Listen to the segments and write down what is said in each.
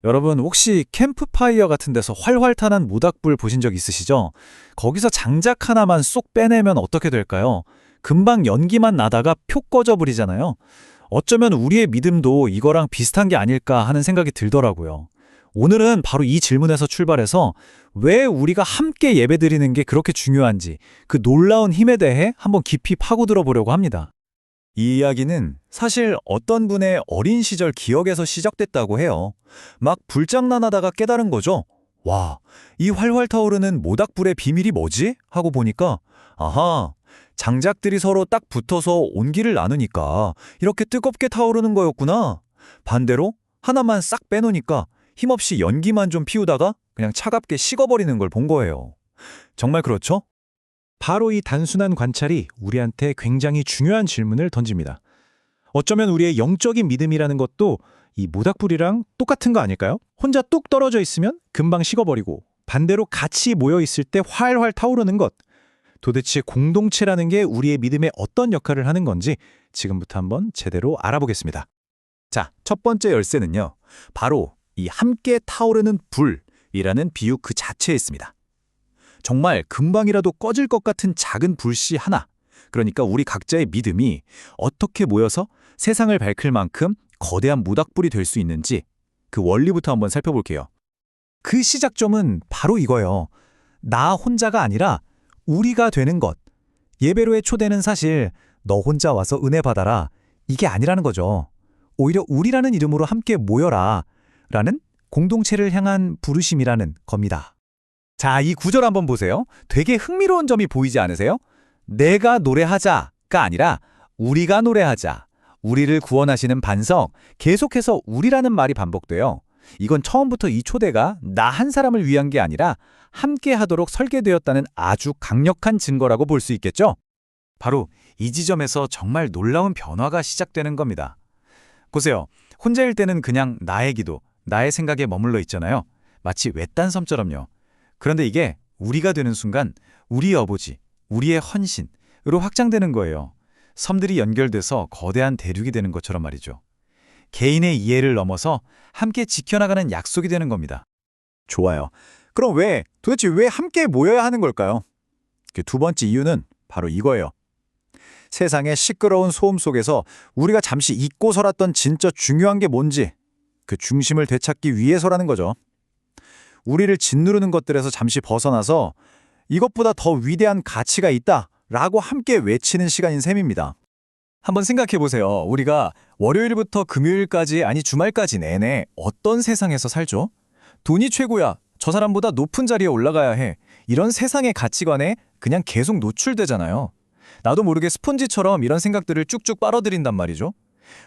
여러분 혹시 캠프파이어 같은 데서 활활 타는 모닥불 보신 적 있으시죠? 거기서 장작 하나만 쏙 빼내면 어떻게 될까요? 금방 연기만 나다가 표 꺼져 버리잖아요. 어쩌면 우리의 믿음도 이거랑 비슷한 게 아닐까 하는 생각이 들더라고요. 오늘은 바로 이 질문에서 출발해서 왜 우리가 함께 예배드리는 게 그렇게 중요한지 그 놀라운 힘에 대해 한번 깊이 파고들어 보려고 합니다. 이 이야기는 사실 어떤 분의 어린 시절 기억에서 시작됐다고 해요. 막 불장난하다가 깨달은 거죠. 와, 이 활활 타오르는 모닥불의 비밀이 뭐지? 하고 보니까 아하, 장작들이 서로 딱 붙어서 온기를 나누니까 이렇게 뜨겁게 타오르는 거였구나. 반대로 하나만 싹 빼놓으니까 힘없이 연기만 좀 피우다가 그냥 차갑게 식어버리는 걸 본 거예요. 정말 그렇죠? 바로 이 단순한 관찰이 우리한테 굉장히 중요한 질문을 던집니다. 어쩌면 우리의 영적인 믿음이라는 것도 이 모닥불이랑 똑같은 거 아닐까요? 혼자 뚝 떨어져 있으면 금방 식어버리고 반대로 같이 모여 있을 때 활활 타오르는 것. 도대체 공동체라는 게 우리의 믿음에 어떤 역할을 하는 건지 지금부터 한번 제대로 알아보겠습니다. 자, 첫 번째 열쇠는요. 바로 이 함께 타오르는 불이라는 비유 그 자체에 있습니다. 정말 금방이라도 꺼질 것 같은 작은 불씨 하나, 그러니까 우리 각자의 믿음이 어떻게 모여서 세상을 밝힐 만큼 거대한 모닥불이 될 수 있는지 그 원리부터 한번 살펴볼게요. 그 시작점은 바로 이거예요. 나 혼자가 아니라 우리가 되는 것. 예배로의 초대는 사실 너 혼자 와서 은혜 받아라 이게 아니라는 거죠. 오히려 우리라는 이름으로 함께 모여라 라는 공동체를 향한 부르심이라는 겁니다. 자, 이 구절 한번 보세요. 되게 흥미로운 점이 보이지 않으세요? 내가 노래하자가 아니라 우리가 노래하자. 우리를 구원하시는 반석, 계속해서 우리라는 말이 반복돼요. 이건 처음부터 이 초대가 나 한 사람을 위한 게 아니라 함께 하도록 설계되었다는 아주 강력한 증거라고 볼 수 있겠죠? 바로 이 지점에서 정말 놀라운 변화가 시작되는 겁니다. 보세요. 혼자일 때는 그냥 나의 기도, 나의 생각에 머물러 있잖아요. 마치 외딴 섬처럼요. 그런데 이게 우리가 되는 순간 우리의 아버지, 우리의 헌신으로 확장되는 거예요. 섬들이 연결돼서 거대한 대륙이 되는 것처럼 말이죠. 개인의 이해를 넘어서 함께 지켜나가는 약속이 되는 겁니다. 좋아요. 그럼 도대체 왜 함께 모여야 하는 걸까요? 그 두 번째 이유는 바로 이거예요. 세상의 시끄러운 소음 속에서 우리가 잠시 잊고 살았던 진짜 중요한 게 뭔지 그 중심을 되찾기 위해서라는 거죠. 우리를 짓누르는 것들에서 잠시 벗어나서 이것보다 더 위대한 가치가 있다라고 함께 외치는 시간인 셈입니다. 한번 생각해 보세요. 우리가 월요일부터 금요일까지 아니 주말까지 내내 어떤 세상에서 살죠? 돈이 최고야. 저 사람보다 높은 자리에 올라가야 해. 이런 세상의 가치관에 그냥 계속 노출되잖아요. 나도 모르게 스폰지처럼 이런 생각들을 쭉쭉 빨아들인단 말이죠.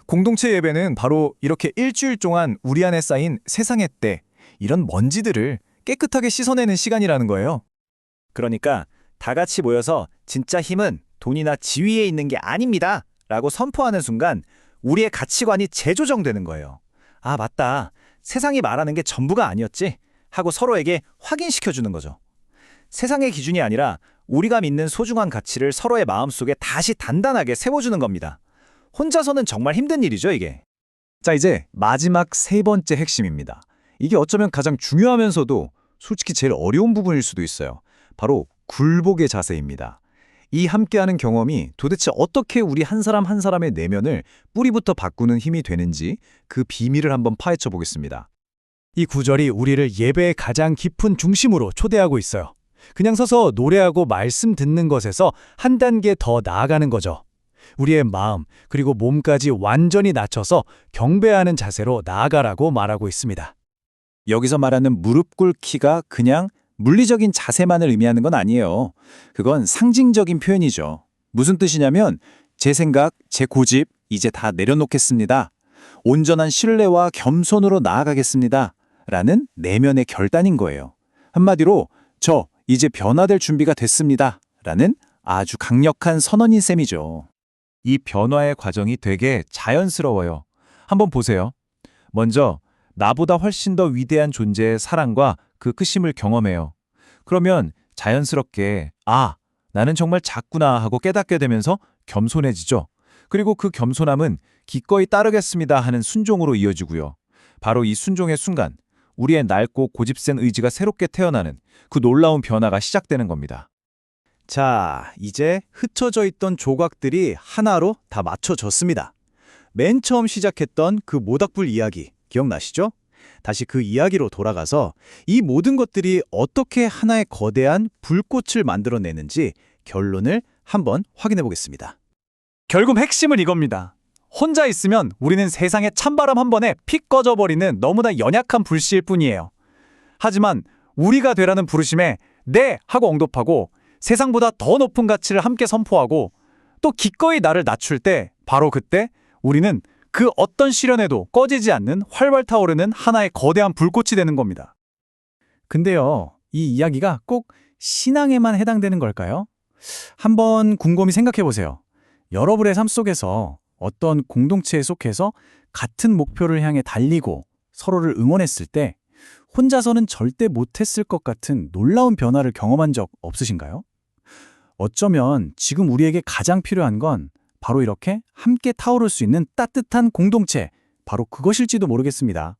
공동체 예배는 바로 이렇게 일주일 동안 우리 안에 쌓인 세상의 때, 이런 먼지들을 깨끗하게 씻어내는 시간이라는 거예요. 그러니까 다 같이 모여서 진짜 힘은 돈이나 지위에 있는 게 아닙니다 라고 선포하는 순간 우리의 가치관이 재조정되는 거예요. 아, 맞다. 세상이 말하는 게 전부가 아니었지 하고 서로에게 확인시켜주는 거죠. 세상의 기준이 아니라 우리가 믿는 소중한 가치를 서로의 마음속에 다시 단단하게 세워주는 겁니다. 혼자서는 정말 힘든 일이죠, 이게. 자, 이제 마지막 세 번째 핵심입니다. 이게 어쩌면 가장 중요하면서도 솔직히 제일 어려운 부분일 수도 있어요. 바로 굴복의 자세입니다. 이 함께하는 경험이 도대체 어떻게 우리 한 사람 한 사람의 내면을 뿌리부터 바꾸는 힘이 되는지 그 비밀을 한번 파헤쳐 보겠습니다. 이 구절이 우리를 예배의 가장 깊은 중심으로 초대하고 있어요. 그냥 서서 노래하고 말씀 듣는 것에서 한 단계 더 나아가는 거죠. 우리의 마음 그리고 몸까지 완전히 낮춰서 경배하는 자세로 나아가라고 말하고 있습니다. 여기서 말하는 무릎 꿇기가 그냥 물리적인 자세만을 의미하는 건 아니에요. 그건 상징적인 표현이죠. 무슨 뜻이냐면 제 생각, 제 고집 이제 다 내려놓겠습니다. 온전한 신뢰와 겸손으로 나아가겠습니다. 라는 내면의 결단인 거예요. 한마디로 저 이제 변화될 준비가 됐습니다. 라는 아주 강력한 선언인 셈이죠. 이 변화의 과정이 되게 자연스러워요. 한번 보세요. 먼저 나보다 훨씬 더 위대한 존재의 사랑과 그 크심을 경험해요. 그러면 자연스럽게 나는 정말 작구나 하고 깨닫게 되면서 겸손해지죠. 그리고 그 겸손함은 기꺼이 따르겠습니다 하는 순종으로 이어지고요. 바로 이 순종의 순간, 우리의 낡고 고집센 의지가 새롭게 태어나는 그 놀라운 변화가 시작되는 겁니다. 자, 이제 흩어져 있던 조각들이 하나로 다 맞춰졌습니다. 맨 처음 시작했던 그 모닥불 이야기 기억나시죠? 다시 그 이야기로 돌아가서 이 모든 것들이 어떻게 하나의 거대한 불꽃을 만들어내는지 결론을 한번 확인해 보겠습니다. 결국 핵심은 이겁니다. 혼자 있으면 우리는 세상의 찬바람 한 번에 픽 꺼져버리는 너무나 연약한 불씨일 뿐이에요. 하지만 우리가 되라는 부르심에 네! 하고 응답하고 세상보다 더 높은 가치를 함께 선포하고 또 기꺼이 나를 낮출 때 바로 그때 우리는 그 어떤 시련에도 꺼지지 않는 활발 타오르는 하나의 거대한 불꽃이 되는 겁니다. 근데요, 이 이야기가 꼭 신앙에만 해당되는 걸까요? 한번 곰곰이 생각해 보세요. 여러분의 삶 속에서 어떤 공동체에 속해서 같은 목표를 향해 달리고 서로를 응원했을 때 혼자서는 절대 못했을 것 같은 놀라운 변화를 경험한 적 없으신가요? 어쩌면 지금 우리에게 가장 필요한 건 바로 이렇게 함께 타오를 수 있는 따뜻한 공동체, 바로 그것일지도 모르겠습니다.